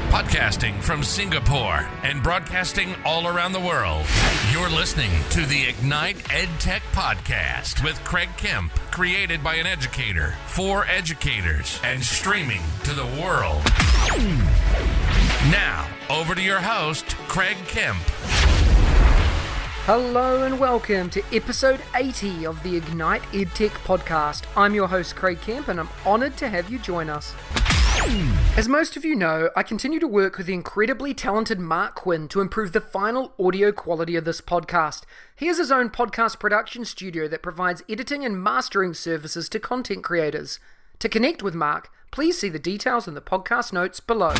Podcasting from Singapore and broadcasting all around the world. You're listening to the Ignite EdTech Podcast with Craig Kemp, created by an educator, for educators, and streaming to the world. Now, over to your host, Craig Kemp. Hello and welcome to episode 80 of the Ignite EdTech Podcast. I'm your host, Craig Kemp, and I'm honoured to have you join us. As most of you know, I continue to work with the incredibly talented Mark Quinn to improve the final audio quality of this podcast. He has his own podcast production studio that provides editing and mastering services to content creators. To connect with Mark, please see the details in the podcast notes below.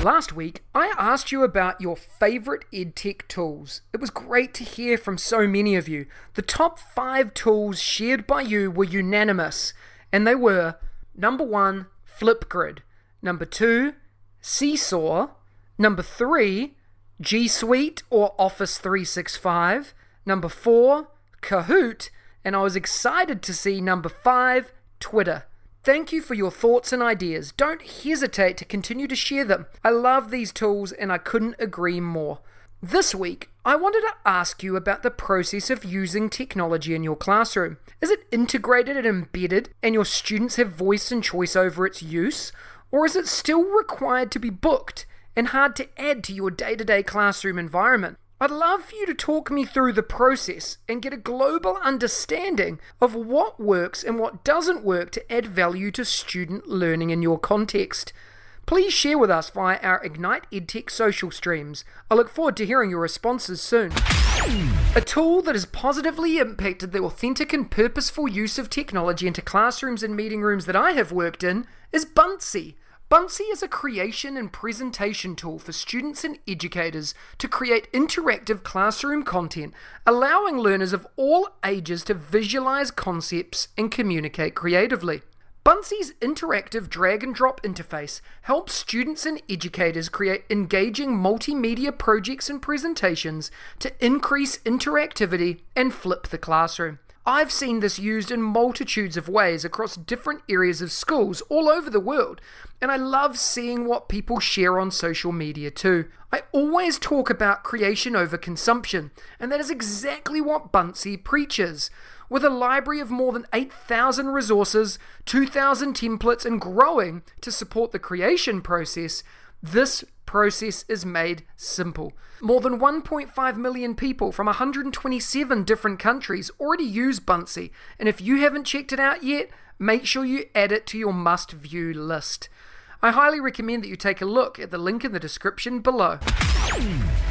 Last week, I asked you about your favourite EdTech tools. It was great to hear from so many of you. The top 5 tools shared by you were unanimous, and they were: number 1, Flipgrid; number 2, Seesaw; number 3, G Suite or Office 365; number 4, Kahoot; and I was excited to see number 5, Twitter. Thank you for your thoughts and ideas. Don't hesitate to continue to share them. I love these tools and I couldn't agree more. This week, I wanted to ask you about the process of using technology in your classroom. Is it integrated and embedded, and your students have voice and choice over its use? Or is it still required to be booked and hard to add to your day-to-day classroom environment? I'd love for you to talk me through the process and get a global understanding of what works and what doesn't work to add value to student learning in your context. Please share with us via our Ignite EdTech social streams. I look forward to hearing your responses soon. A tool that has positively impacted the authentic and purposeful use of technology into classrooms and meeting rooms that I have worked in is Buncee. Buncee is a creation and presentation tool for students and educators to create interactive classroom content, allowing learners of all ages to visualize concepts and communicate creatively. Buncee's interactive drag-and-drop interface helps students and educators create engaging multimedia projects and presentations to increase interactivity and flip the classroom. I've seen this used in multitudes of ways across different areas of schools all over the world, and I love seeing what people share on social media too. I always talk about creation over consumption, and that is exactly what Buncee preaches. With a library of more than 8,000 resources, 2,000 templates, and growing to support the creation process, this process is made simple. More than 1.5 million people from 127 different countries already use Buncee, and if you haven't checked it out yet, make sure you add it to your must-view list. I highly recommend that you take a look at the link in the description below.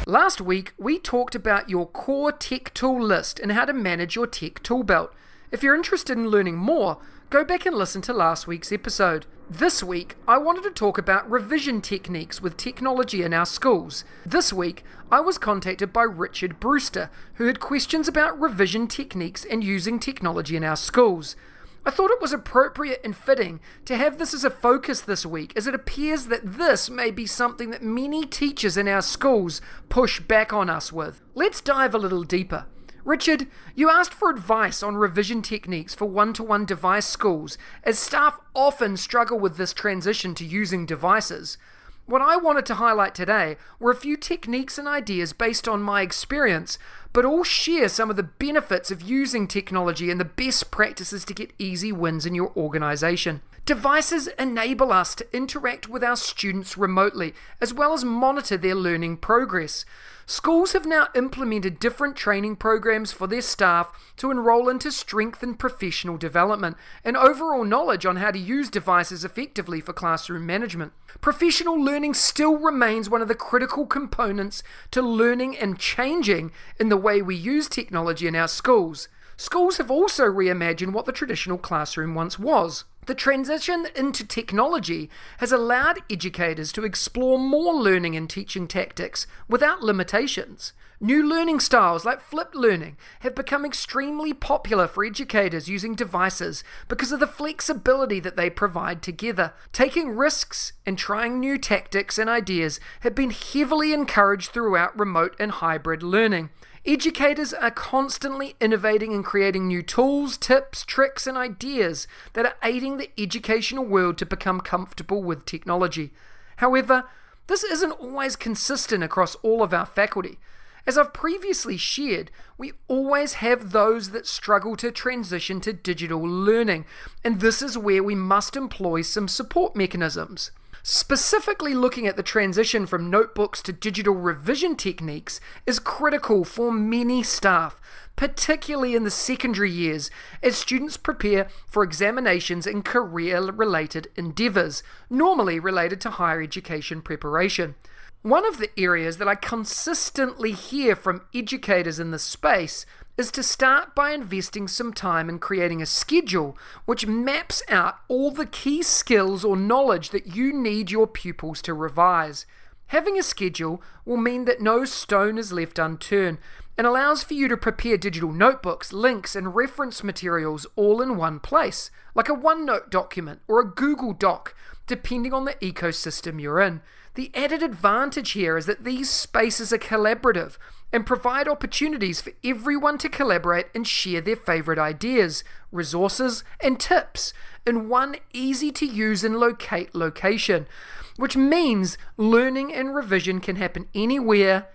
Last week, we talked about your core tech tool list and how to manage your tech tool belt. If you're interested in learning more, go back and listen to last week's episode. This week, I wanted to talk about revision techniques with technology in our schools. This week, I was contacted by Richard Brewster, who had questions about revision techniques and using technology in our schools. I thought it was appropriate and fitting to have this as a focus this week, as it appears that this may be something that many teachers in our schools push back on us with. Let's dive a little deeper. Richard, you asked for advice on revision techniques for one-to-one device schools, as staff often struggle with this transition to using devices. What I wanted to highlight today were a few techniques and ideas based on my experience, but all share some of the benefits of using technology and the best practices to get easy wins in your organization. Devices enable us to interact with our students remotely, as well as monitor their learning progress. Schools have now implemented different training programs for their staff to enroll into strengthen professional development and overall knowledge on how to use devices effectively for classroom management. Professional learning still remains one of the critical components to learning and changing in the way we use technology in our schools. Schools have also reimagined what the traditional classroom once was. The transition into technology has allowed educators to explore more learning and teaching tactics without limitations. New learning styles like flipped learning have become extremely popular for educators using devices because of the flexibility that they provide together. Taking risks and trying new tactics and ideas have been heavily encouraged throughout remote and hybrid learning. Educators are constantly innovating and creating new tools, tips, tricks, and ideas that are aiding the educational world to become comfortable with technology. However, This isn't always consistent across all of our faculty. As I've previously shared, we always have those that struggle to transition to digital learning, and this is where we must employ some support mechanisms. Specifically looking at the transition from notebooks to digital revision techniques is critical for many staff, particularly in the secondary years, as students prepare for examinations and career-related endeavours, normally related to higher education preparation. One of the areas that I consistently hear from educators in this space is to start by investing some time in creating a schedule which maps out all the key skills or knowledge that you need your pupils to revise. Having a schedule will mean that no stone is left unturned and allows for you to prepare digital notebooks, links, and reference materials all in one place, like a OneNote document or a Google Doc, depending on the ecosystem you're in. The added advantage here is that these spaces are collaborative and provide opportunities for everyone to collaborate and share their favourite ideas, resources, and tips in one easy-to-use and locate location, which means learning and revision can happen anywhere,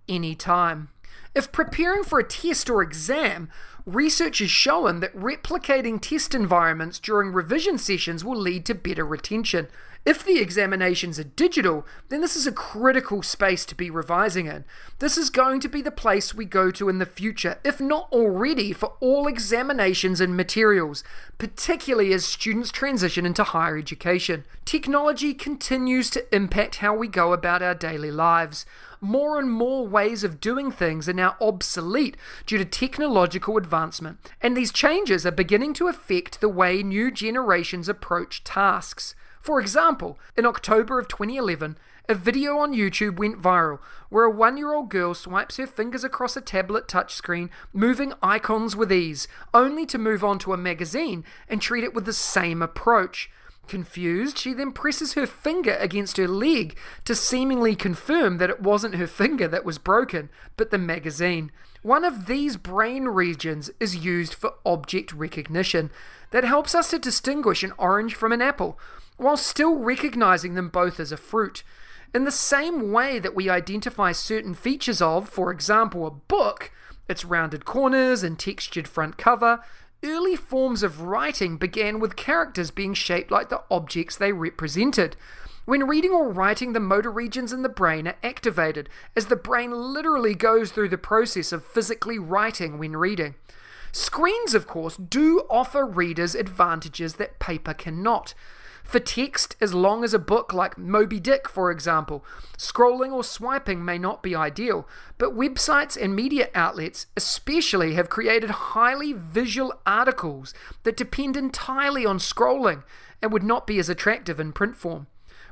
anytime. If preparing for a test or exam, research has shown that replicating test environments during revision sessions will lead to better retention. If the examinations are digital, then this is a critical space to be revising in. This is going to be the place we go to in the future, if not already, for all examinations and materials, particularly as students transition into higher education. Technology continues to impact how we go about our daily lives. More and more ways of doing things are now obsolete due to technological advancement, and these changes are beginning to affect the way new generations approach tasks. For example, in October of 2011, a video on YouTube went viral where a 1-year-old girl swipes her fingers across a tablet touchscreen, moving icons with ease, only to move on to a magazine and treat it with the same approach. Confused, she then presses her finger against her leg to seemingly confirm that it wasn't her finger that was broken, but the magazine. One of these brain regions is used for object recognition that helps us to distinguish an orange from an apple, while still recognizing them both as a fruit. In the same way that we identify certain features of, for example, a book, its rounded corners and textured front cover, early forms of writing began with characters being shaped like the objects they represented. When reading or writing, the motor regions in the brain are activated, as the brain literally goes through the process of physically writing when reading. Screens, of course, do offer readers advantages that paper cannot. For text as long as a book like Moby Dick, for example, scrolling or swiping may not be ideal, but websites and media outlets especially have created highly visual articles that depend entirely on scrolling and would not be as attractive in print form.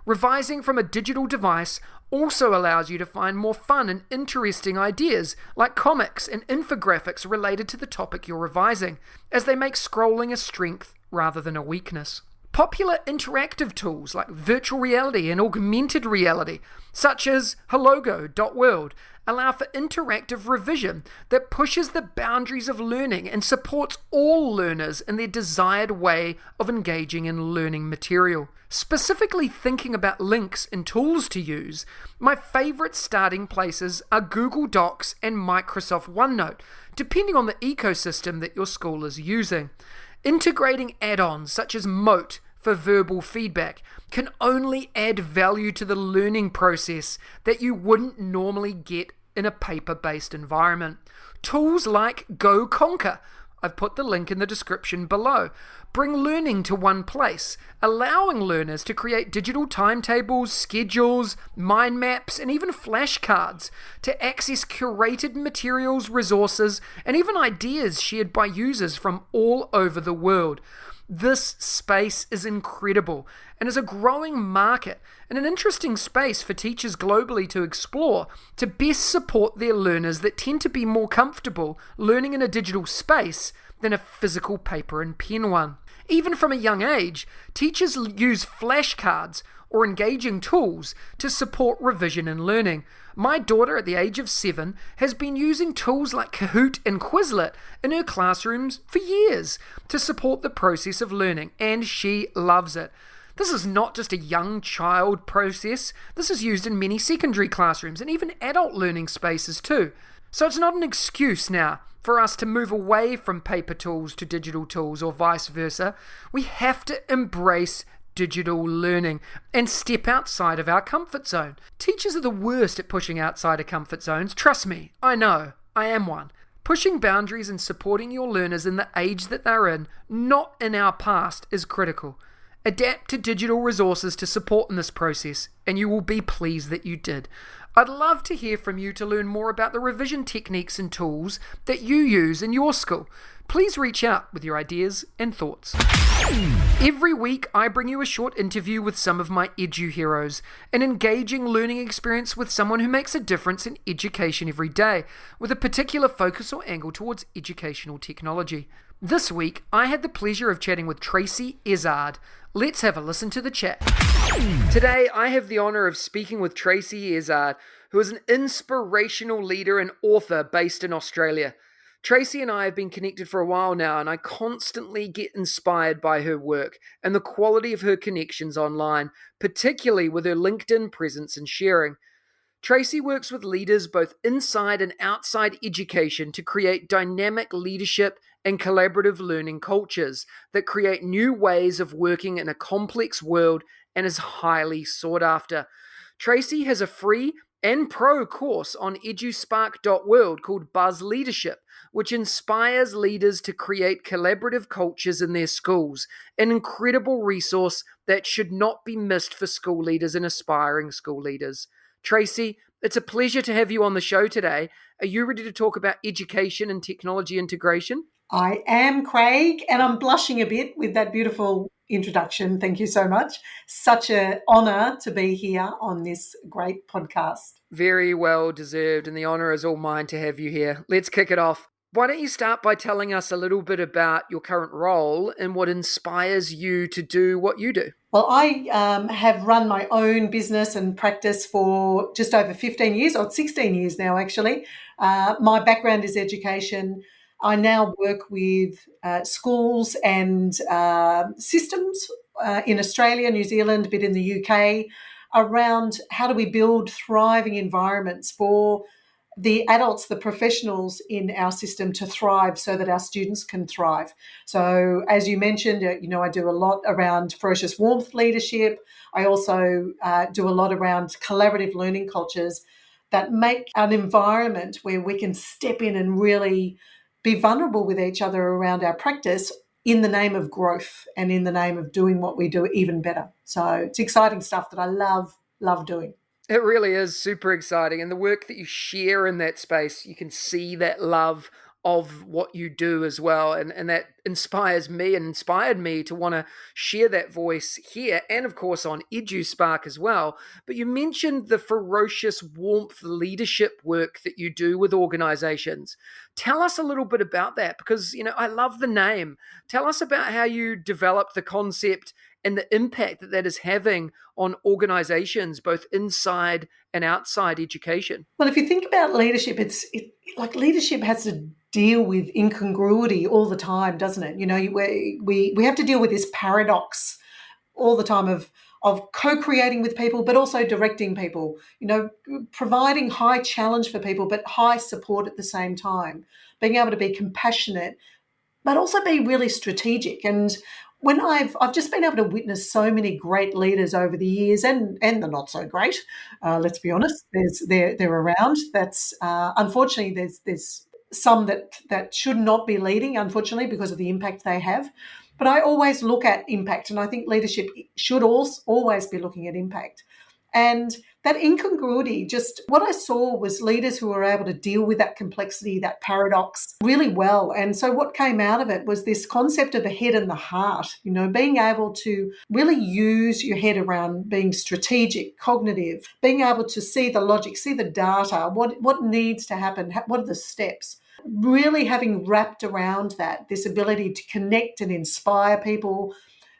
Revising from a digital device also allows you to find more fun and interesting ideas like comics and infographics related to the topic you're revising, as they make scrolling a strength rather than a weakness. Popular interactive tools like virtual reality and augmented reality, such as goto.World, allow for interactive revision that pushes the boundaries of learning and supports all learners in their desired way of engaging in learning material. Specifically thinking about links and tools to use, my favorite starting places are Google Docs and Microsoft OneNote, depending on the ecosystem that your school is using. Integrating add-ons such as Mote for verbal feedback can only add value to the learning process that you wouldn't normally get in a paper-based environment. Tools like Go Conquer, I've put the link in the description below, bring learning to one place, allowing learners to create digital timetables, schedules, mind maps, and even flashcards to access curated materials, resources, and even ideas shared by users from all over the world. This space is incredible and is a growing market and an interesting space for teachers globally to explore to best support their learners that tend to be more comfortable learning in a digital space than a physical paper and pen one. Even from a young age, teachers use flashcards or engaging tools to support revision and learning. My daughter at the age of 7 has been using tools like Kahoot and Quizlet in her classrooms for years to support the process of learning, and she loves it. This is not just a young child process. This is used in many secondary classrooms and even adult learning spaces too. So it's not an excuse now for us to move away from paper tools to digital tools or vice versa. We have to embrace digital learning and step outside of our comfort zone. Teachers are the worst at pushing outside of comfort zones. Trust me, I know, I am one. Pushing boundaries and supporting your learners in the age that they're in, not in our past, is critical. Adapt to digital resources to support in this process, and you will be pleased that you did. I'd love to hear from you to learn more about the revision techniques and tools that you use in your school. Please reach out with your ideas and thoughts. Every week, I bring you a short interview with some of my edu heroes, an engaging learning experience with someone who makes a difference in education every day, with a particular focus or angle towards educational technology. This week, I had the pleasure of chatting with Tracey Ezard. Let's have a listen to the chat. Today, I have the honor of speaking with Tracey Ezard, who is an inspirational leader and author based in Australia. Tracey and I have been connected for a while now, and I constantly get inspired by her work and the quality of her connections online, particularly with her LinkedIn presence and sharing. Tracey works with leaders both inside and outside education to create dynamic leadership and collaborative learning cultures that create new ways of working in a complex world and is highly sought after. Tracey has a free and pro course on EduSpark.World called Buzz Leadership, which inspires leaders to create collaborative cultures in their schools, an incredible resource that should not be missed for school leaders and aspiring school leaders. Tracey, it's a pleasure to have you on the show today. Are you ready to talk about education and technology integration? I am, Craig, and I'm blushing a bit with that beautiful introduction. Thank you so much. Such an honour to be here on this great podcast. Very well deserved, and the honour is all mine to have you here. Let's kick it off. Why don't you start by telling us a little bit about your current role and what inspires you to do what you do? Well, I have run my own business and practice for just over 15 years, or 16 years now, actually. My background is education. I now work with schools and systems in Australia, New Zealand, a bit in the UK, around how do we build thriving environments for the adults, the professionals in our system to thrive so that our students can thrive. So as you mentioned, I do a lot around ferocious warmth leadership. I also do a lot around collaborative learning cultures that make an environment where we can step in and really be vulnerable with each other around our practice in the name of growth and in the name of doing what we do even better. So it's exciting stuff that I love doing. It really is super exciting. And the work that you share in that space, you can see that love of what you do as well. And that inspires me and inspired me to want to share that voice here and, of course, on EduSpark as well. But you mentioned the ferocious warmth leadership work that you do with organizations. Tell us a little bit about that because, I love the name. Tell us about how you developed the concept and the impact that that is having on organizations, both inside and outside education. Well, if you think about leadership, leadership has to deal with incongruity all the time, doesn't it? We have to deal with this paradox all the time of co-creating with people, but also directing people, providing high challenge for people, but high support at the same time, being able to be compassionate, but also be really strategic. And when I've just been able to witness so many great leaders over the years and the not so great, let's be honest, they're around. That's unfortunately there's some that should not be leading, unfortunately, because of the impact they have. But I always look at impact, and I think leadership should always be looking at impact. And that incongruity, just what I saw was leaders who were able to deal with that complexity, that paradox really well. And so what came out of it was this concept of the head and the heart, being able to really use your head around being strategic, cognitive, being able to see the logic, see the data, what needs to happen, what are the steps. Really having wrapped around that, this ability to connect and inspire people,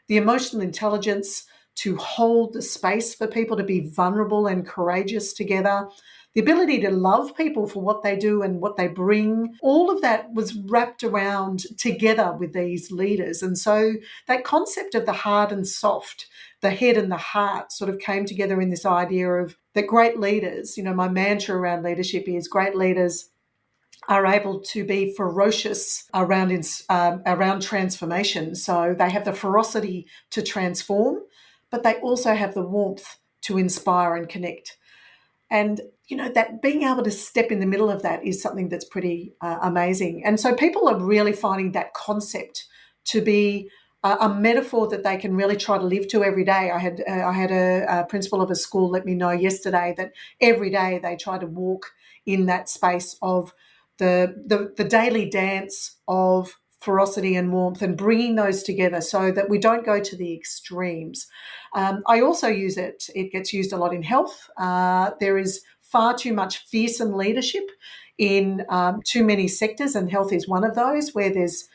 the emotional intelligence to hold the space for people to be vulnerable and courageous together, the ability to love people for what they do and what they bring, all of that was wrapped around together with these leaders. And so that concept of the hard and soft, the head and the heart sort of came together in this idea of that great leaders, my mantra around leadership is great leaders are able to be ferocious around transformation. So they have the ferocity to transform, but they also have the warmth to inspire and connect. And, that being able to step in the middle of that is something that's pretty amazing. And so people are really finding that concept to be a metaphor that they can really try to live to every day. I had a principal of a school let me know yesterday that every day they try to walk in that space of the daily dance of ferocity and warmth and bringing those together so that we don't go to the extremes. I also use it. It gets used a lot in health. There is far too much fearsome leadership in too many sectors, and health is one of those where there's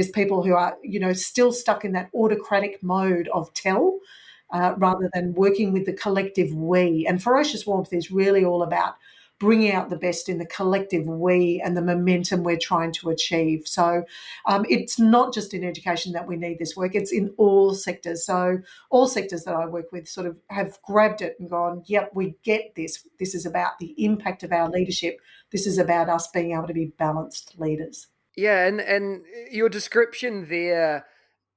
people who are, still stuck in that autocratic mode of tell rather than working with the collective we. And ferocious warmth is really all about bringing out the best in the collective we and the momentum we're trying to achieve. So it's not just in education that we need this work, it's in all sectors. So all sectors that I work with sort of have grabbed it and gone, yep, we get this. This is about the impact of our leadership. This is about us being able to be balanced leaders. Yeah, and your description there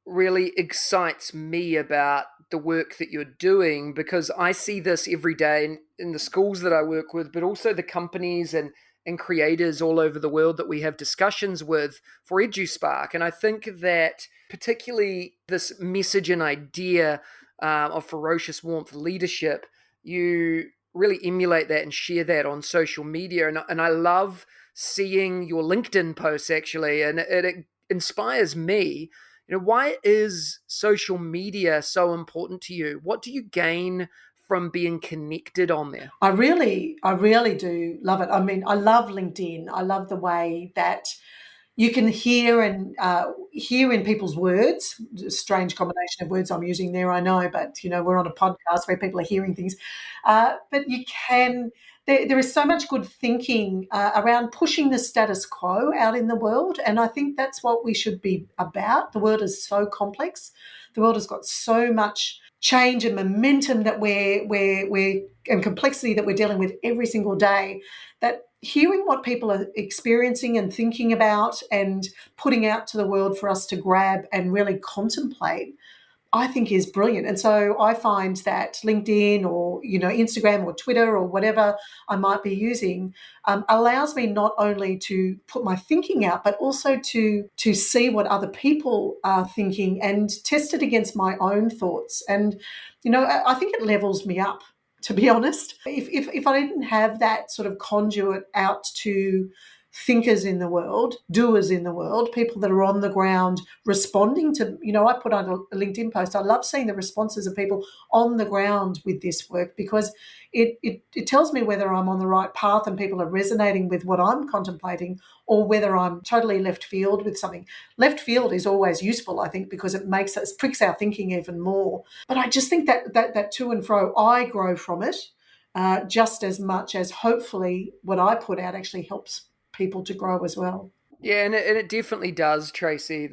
really excites me about the work that you're doing, because I see this every day in the schools that I work with, but also the companies and creators all over the world that we have discussions with for EduSpark. And I think that particularly this message and idea of ferocious warmth leadership, you really emulate that and share that on social media. And I love seeing your LinkedIn posts, actually, and it inspires me. Why is social media so important to you? What do you gain from being connected on there? I really do love it. I mean, I love LinkedIn. I love the way that you can hear in people's words. A strange combination of words I'm using there, I know, but we're on a podcast where people are hearing things. But you can. There is so much good thinking around pushing the status quo out in the world, and I think that's what we should be about. The world is so complex. The world has got so much change and momentum that we're and complexity that we're dealing with every single day, that hearing what people are experiencing and thinking about and putting out to the world for us to grab and really contemplate, I think is brilliant. And so I find that LinkedIn or, Instagram or Twitter or whatever I might be using allows me not only to put my thinking out, but also to see what other people are thinking and test it against my own thoughts. And, I think it levels me up, to be honest. If I didn't have that sort of conduit out to thinkers in the world, doers in the world, people that are on the ground responding to, I put on a LinkedIn post. I love seeing the responses of people on the ground with this work, because it tells me whether I'm on the right path and people are resonating with what I'm contemplating, or whether I'm totally left field with something. Left field is always useful, I think, because it pricks our thinking even more. But I just think that to and fro, I grow from it just as much as hopefully what I put out actually helps people to grow as well. Yeah, and it definitely does, Tracey.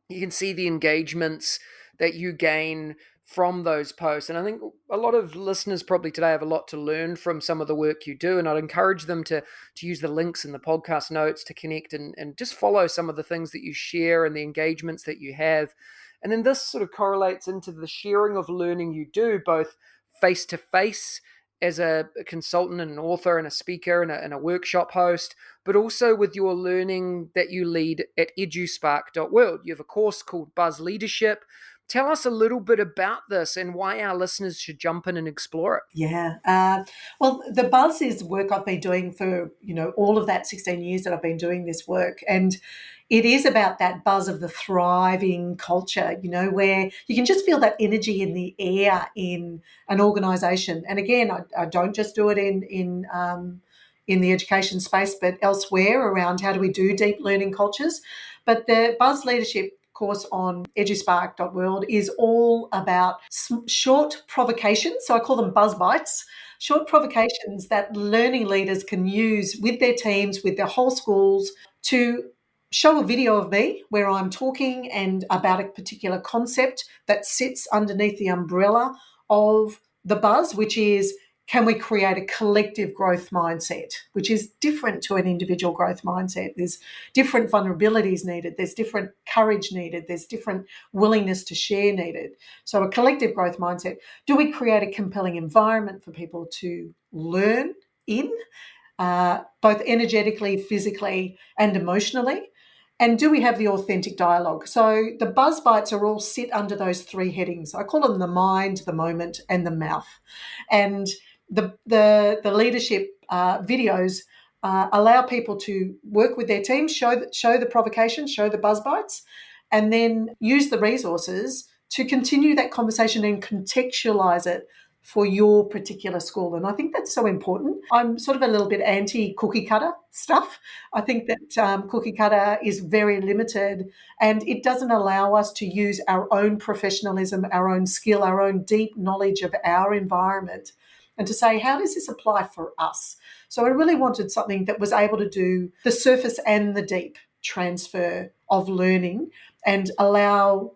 You can see the engagements that you gain from those posts. And I think a lot of listeners probably today have a lot to learn from some of the work you do. And I'd encourage them to use the links in the podcast notes to connect and just follow some of the things that you share and the engagements that you have. And then this sort of correlates into the sharing of learning you do, both face-to-face as a consultant and an author and a speaker and a workshop host, but also with your learning that you lead at EduSpark.World. You have a course called Buzz Leadership. Tell us a little bit about this and why our listeners should jump in and explore it. Yeah. Well, the Buzz is work I've been doing for, all of that 16 years that I've been doing this work. And it is about that buzz of the thriving culture, where you can just feel that energy in the air in an organisation. And again, I don't just do it in the education space, but elsewhere around how do we do deep learning cultures. But the Buzz Leadership course on EduSpark.World is all about short provocations. So I call them buzz bites, short provocations that learning leaders can use with their teams, with their whole schools, to show a video of me where I'm talking and about a particular concept that sits underneath the umbrella of the buzz, which is, can we create a collective growth mindset, which is different to an individual growth mindset? There's different vulnerabilities needed. There's different courage needed. There's different willingness to share needed. So a collective growth mindset. Do we create a compelling environment for people to learn in, both energetically, physically, and emotionally? And do we have the authentic dialogue? So the buzz bites are all sit under those three headings. I call them the mind, the moment, and the mouth. And the leadership videos allow people to work with their team, show the provocation, show the buzz bites, and then use the resources to continue that conversation and contextualize it for your particular school. And I think that's so important. I'm sort of a little bit anti-cookie cutter stuff. I think that cookie cutter is very limited, and it doesn't allow us to use our own professionalism, our own skill, our own deep knowledge of our environment, and to say, how does this apply for us? So I really wanted something that was able to do the surface and the deep transfer of learning and allow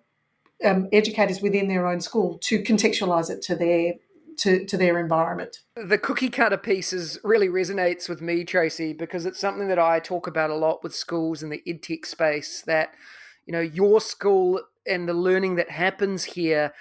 educators within their own school to contextualise it to their environment. The cookie cutter piece really resonates with me, Tracey, because it's something that I talk about a lot with schools in the EdTech space, that, you know, your school and the learning that happens here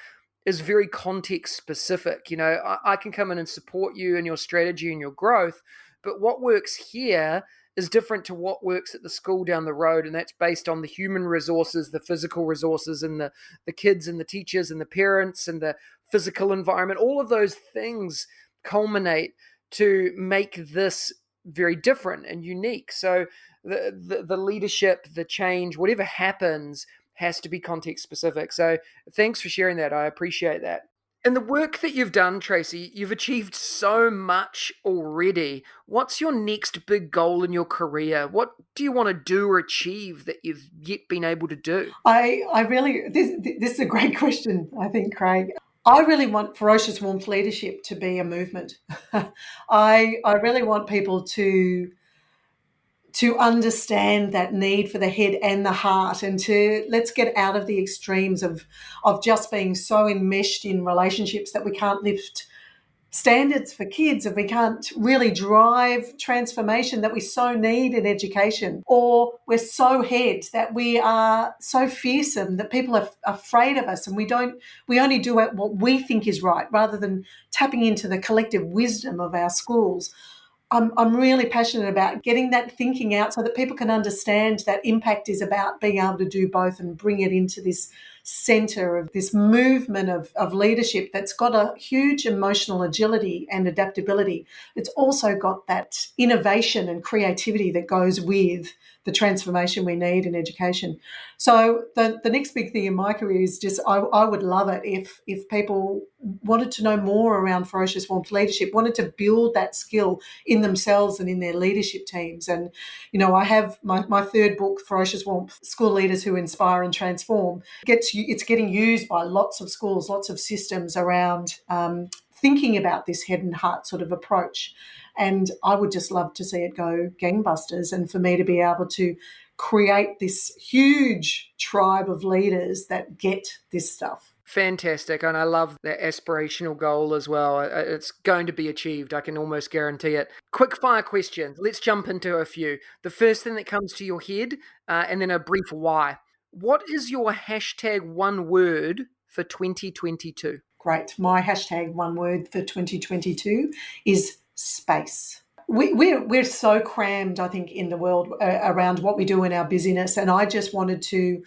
is very context specific. You know, I can come in and support you in your strategy and your growth, but what works here is different to what works at the school down the road, and that's based on the human resources, the physical resources, and the kids and the teachers and the parents and the physical environment. All of those things culminate to make this very different and unique. So the leadership, the change, whatever happens, has to be context specific. So thanks for sharing that. I appreciate that. In the work that you've done, Tracey, you've achieved so much already. What's your next big goal in your career? What do you want to do or achieve that you've yet been able to do? I really, this is a great question, I think, Craig. I really want ferocious warmth leadership to be a movement. I really want people to understand that need for the head and the heart, and to let's get out of the extremes of just being so enmeshed in relationships that we can't lift standards for kids, and we can't really drive transformation that we so need in education, or we're so head that we are so fearsome that people are afraid of us, and we only do what we think is right rather than tapping into the collective wisdom of our schools. I'm really passionate about getting that thinking out so that people can understand that impact is about being able to do both and bring it into this center of this movement of leadership that's got a huge emotional agility and adaptability. It's also got that innovation and creativity that goes with the transformation we need in education. So the next big thing in my career is just I would love it if people wanted to know more around ferocious warmth leadership, wanted to build that skill in themselves and in their leadership teams. And, you know, I have my third book, Ferocious Warmth, School Leaders Who Inspire and Transform. It's getting used by lots of schools, lots of systems around thinking about this head and heart sort of approach. And I would just love to see it go gangbusters, and for me to be able to create this huge tribe of leaders that get this stuff. Fantastic. And I love that aspirational goal as well. It's going to be achieved. I can almost guarantee it. Quickfire questions. Let's jump into a few. The first thing that comes to your head, and then a brief why. What is your hashtag one word for 2022? Great. My hashtag one word for 2022 is space. We're so crammed, I think, in the world around what we do in our busyness, and I just wanted to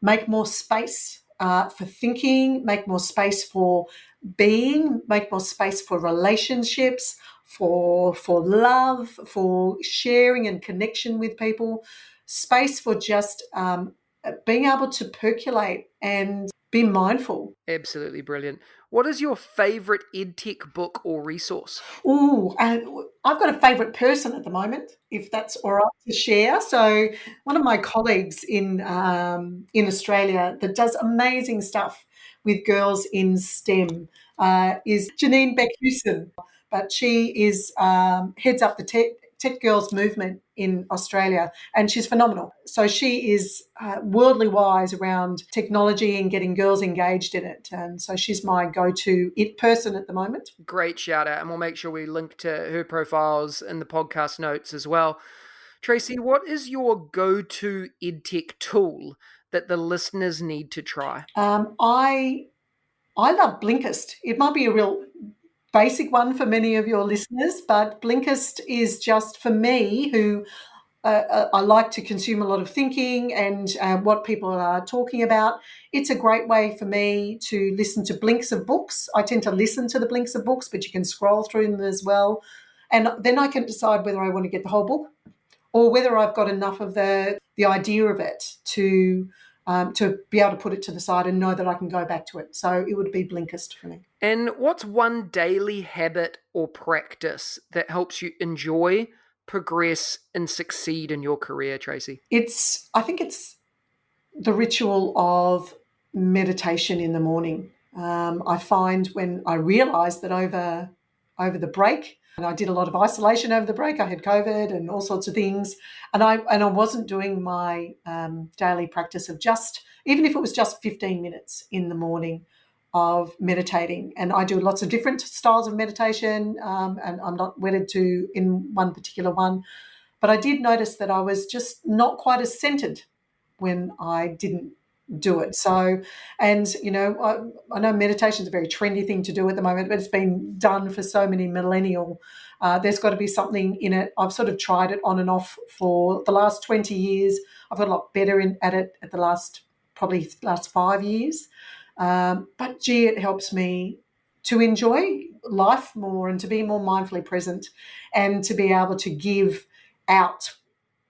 make more space for thinking, make more space for being, make more space for relationships, for love, for sharing and connection with people, space for just being able to percolate and be mindful. Absolutely brilliant. What is your favourite EdTech book or resource? Ooh, and I've got a favourite person at the moment, if that's all right to share. So one of my colleagues in Australia that does amazing stuff with girls in STEM is Jenine Beekhuyzen. But she is heads up the tech girls movement in Australia, and she's phenomenal. So she is worldly wise around technology and getting girls engaged in it. And so she's my go-to it person at the moment. Great shout out. And we'll make sure we link to her profiles in the podcast notes as well. Tracey, what is your go-to EdTech tool that the listeners need to try? I love Blinkist. It might be a real basic one for many of your listeners, but Blinkist is just for me who I like to consume a lot of thinking and what people are talking about. It's a great way for me to listen to blinks of books. I tend to listen to the blinks of books, but you can scroll through them as well. And then I can decide whether I want to get the whole book or whether I've got enough of the idea of it to be able to put it to the side and know that I can go back to it. So it would be Blinkist for me. And what's one daily habit or practice that helps you enjoy, progress, and succeed in your career, Tracey? I think it's the ritual of meditation in the morning. I find when I realised that over the break, and I did a lot of isolation over the break. I had COVID and all sorts of things, and I wasn't doing my daily practice of even if it was just 15 minutes in the morning of meditating. And I do lots of different styles of meditation, and I'm not wedded to in one particular one. But I did notice that I was just not quite as centered when I didn't do it. So, and, I know meditation is a very trendy thing to do at the moment, but it's been done for so many millennial. There's got to be something in it. I've sort of tried it on and off for the last 20 years. I've got a lot better at it at the last 5 years. But gee, it helps me to enjoy life more and to be more mindfully present and to be able to give out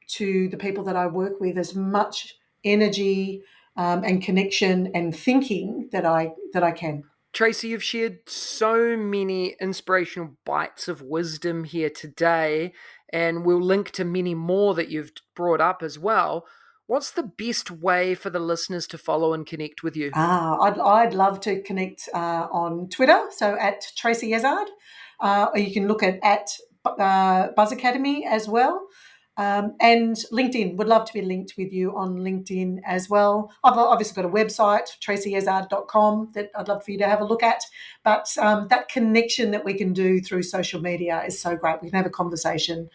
to the people that I work with as much energy and connection and thinking that I can. Tracey, you've shared so many inspirational bites of wisdom here today, and we'll link to many more that you've brought up as well. What's the best way for the listeners to follow and connect with you? I'd love to connect on Twitter, so at Tracey Ezard. Or you can look at Buzz Academy as well. And LinkedIn, would love to be linked with you on LinkedIn as well. I've obviously got a website, TraceyEzard.com, that I'd love for you to have a look at. But that connection that we can do through social media is so great. We can have a conversation.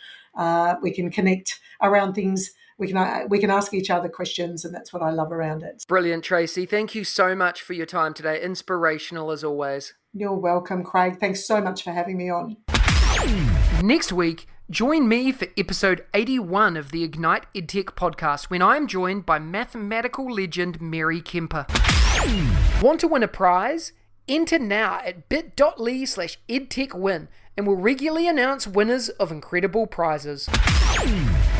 We can connect around things. We can ask each other questions, and that's what I love around it. Brilliant, Tracey. Thank you so much for your time today. Inspirational as always. You're welcome, Craig. Thanks so much for having me on. Next week, join me for episode 81 of the Ignite EdTech Podcast when I'm joined by mathematical legend Mary Kemper. Want to win a prize? Enter now at bit.ly/edtechwin and we'll regularly announce winners of incredible prizes.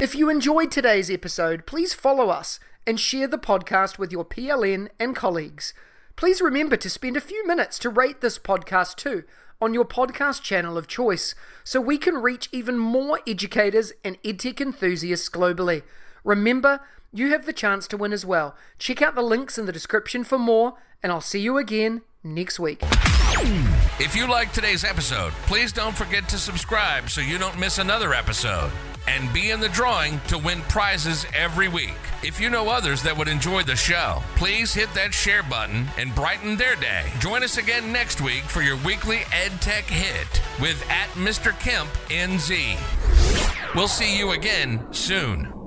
If you enjoyed today's episode, please follow us and share the podcast with your PLN and colleagues. Please remember to spend a few minutes to rate this podcast too on your podcast channel of choice so we can reach even more educators and EdTech enthusiasts globally. Remember, you have the chance to win as well. Check out the links in the description for more, and I'll see you again next week. If you liked today's episode, please don't forget to subscribe so you don't miss another episode. And be in the drawing to win prizes every week. If you know others that would enjoy the show, please hit that share button and brighten their day. Join us again next week for your weekly EdTech hit with @MrKempNZ. We'll see you again soon.